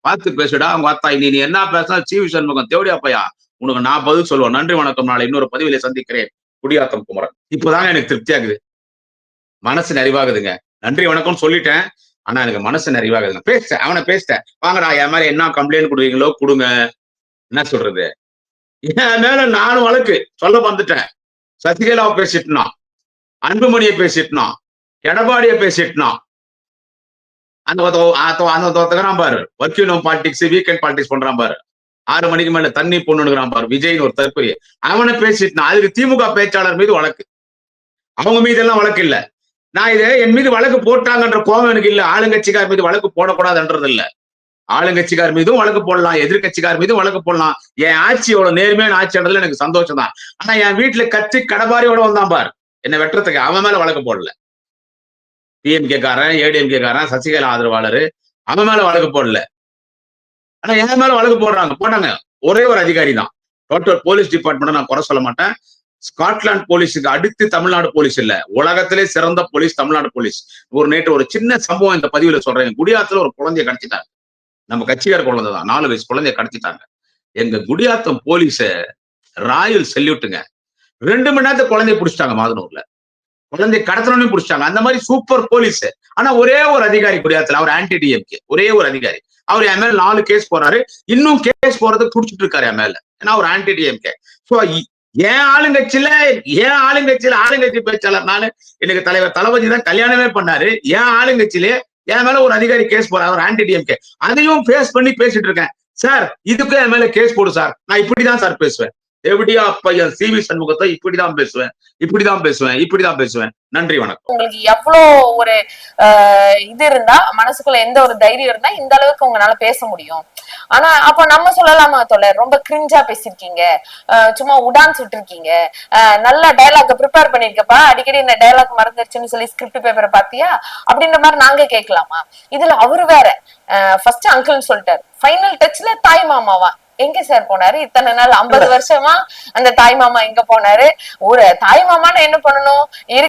பார்த்து பேசுடா அவங்க அத்தா நீ என்ன பேசினா சி.வி. சண்முகம் தேவடியா பையா உனக்கு நான் பதில் சொல்லுவேன். நன்றி வணக்கம். நாளை இன்னொரு பதிவிலே சந்திக்கிறேன். குடியாத்தம் குமரன். இப்பதாங்க எனக்கு திருப்தி ஆகுது. மனசு நிறைவாகுதுங்க. நன்றி வணக்கம் சொல்லிட்டேன். ஆனா எனக்கு மனசு நிறைவாகுதுங்க. பேசிட்டேன் அவனை பேசிட்டேன். வாங்கடா என் மாதிரி என்ன கம்ப்ளைண்ட் கொடுக்குறீங்களோ கொடுங்க. என்ன சொல்றது என் மேல நானும் வழக்கு சொல்ல வந்துட்டேன். சசிகலாவை பேசிட்டுனா அன்புமணியை பேசிட்டுனா எடப்பாடியை பேசிட்டுனா அந்த தோத்துக்கிறான் பாரு. வக்கீலும் பாலிடிக்ஸ் வீக்கெண்ட் பாலிடிக்ஸ் பண்றான் பாரு. 6 மணிக்கு மேல தண்ணி பொண்ணுங்கிறான் பாரு விஜய்னு ஒரு தற்கொலை அவனை பேசிட்டுனா அதுக்கு திமுக பேச்சாளர் மீது வழக்கு. அவங்க மீது எல்லாம் வழக்கு இல்ல. நான் இது என் மீது வழக்கு போட்டாங்கன்ற கோபம் எனக்கு இல்ல. ஆளுங்கட்சிக்கார் மீது வழக்கு போடக்கூடாதுன்றது இல்ல. ஆளுங்கட்சிக்கார் மீதும் வழக்கு போடலாம் எதிர்கட்சிக்கார் மீதும் வழக்கு போடலாம். என் ஆட்சியோட நேர்மையான ஆட்சின்றதுல எனக்கு சந்தோஷம் தான். ஆனா என் வீட்டுல கட்சி கடபாரியோட வந்தான் பார் என்ன வெட்டுறதுக்கு அவன் மேல வழக்கு போடல. பிஎம்கே காரன் ஏடிஎம்கே காரன் சசிகலா ஆதரவாளர் அவன் மேல வழக்கு போடல. ஆனா என் மேல வழக்கு போட்டாங்க. ஒரே ஒரு அதிகாரி தான். டோட்டல் போலீஸ் டிபார்ட்மெண்ட் நான் குறை சொல்ல மாட்டேன். ஸ்காட்லாந்து போலீஸுக்கு அடுத்து தமிழ்நாடு போலீஸ் இல்ல உலகத்திலே சிறந்த போலீஸ் தமிழ்நாடு போலீஸ். நேற்று ஒரு சின்ன சம்பவம் இந்த பதிவுல சொல்றேன். குடியாத்துல ஒரு குழந்தைய கடத்திட்டாங்க. நம்ம கட்சிக்கார குழந்தைதான் 4 வயசு குழந்தைய கடத்திட்டாங்க. எங்க குடியாத்தம் போலீஸ ராயல் செல்யூட்டுங்க. 2 மணி நேரத்துல குழந்தைய பிடிச்சிட்டாங்க மாதனூர்ல. குழந்தை கடத்தணும் பிடிச்சாங்க. அந்த மாதிரி சூப்பர் போலீஸ். ஆனா ஒரே ஒரு அதிகாரி குடியாத்துல, அவர் ஆன்டி டிஎம்கே, ஒரே ஒரு அதிகாரி. அவர் என் மேல 4 கேஸ் போறாரு. இன்னும் கேஸ் போறதுக்கு துடிச்சிட்டு இருக்காரு என் மேல. ஏன்னா அவர் ஆன்டி டிஎம்கே. சோ என் ஆளுங்கட்சி பேச்சாளர் நானு. எனக்கு தலைவர் தளபதி தான் கல்யாணமே பண்ணாரு. என் ஆளுங்கட்சியிலே என் மேல ஒரு அதிகாரி கேஸ் போறாரு, அவர் ஆன்டி டிஎம்கே. அதையும் ஃபேஸ் பண்ணி பேசிட்டு இருக்கேன். சார் இதுக்கும் என் மேல கேஸ் போடு சார். நான் இப்படிதான் சார் பேசுவேன். எப்படியா அப்ப என் சிவி சண்முகத்தை இப்படிதான் பேசுவேன், இப்படிதான் பேசுவேன். நன்றி, வணக்கம். உங்களுக்கு எவ்வளவு ஒரு இது இருந்தா, மனசுக்குள்ள எந்த ஒரு தைரியம் இருந்தா இந்த அளவுக்கு உங்களால பேச முடியும். ஆனா அப்ப நம்ம சொல்லலாமா தோழர், ரொம்ப கிரிஞ்சா பேசிருக்கீங்க, சும்மா உடான் சுட்டிருக்கீங்க, நல்ல டயலாக் ப்ரிப்பேர் பண்ணிருக்கப்பா, அடிக்கடி இந்த டயலாக் மறந்துருச்சுன்னு சொல்லி ஸ்கிரிப்ட் பேப்பரை பாத்தியா அப்படின்ற மாதிரி நாங்க கேட்கலாமா? இதுல அவரு வேற ஃபர்ஸ்ட் அங்கிள்னு சொல்லிட்டாரு, ஃபைனல் டச்ல தாய் மாமாவா எங்க சார் போனாரு இத்தனை நாள்? 50 வருஷமா அந்த தாய் மாமா எங்க போனாரு? ஒரு தாய் மாமான்னு என்ன பண்ணணும்?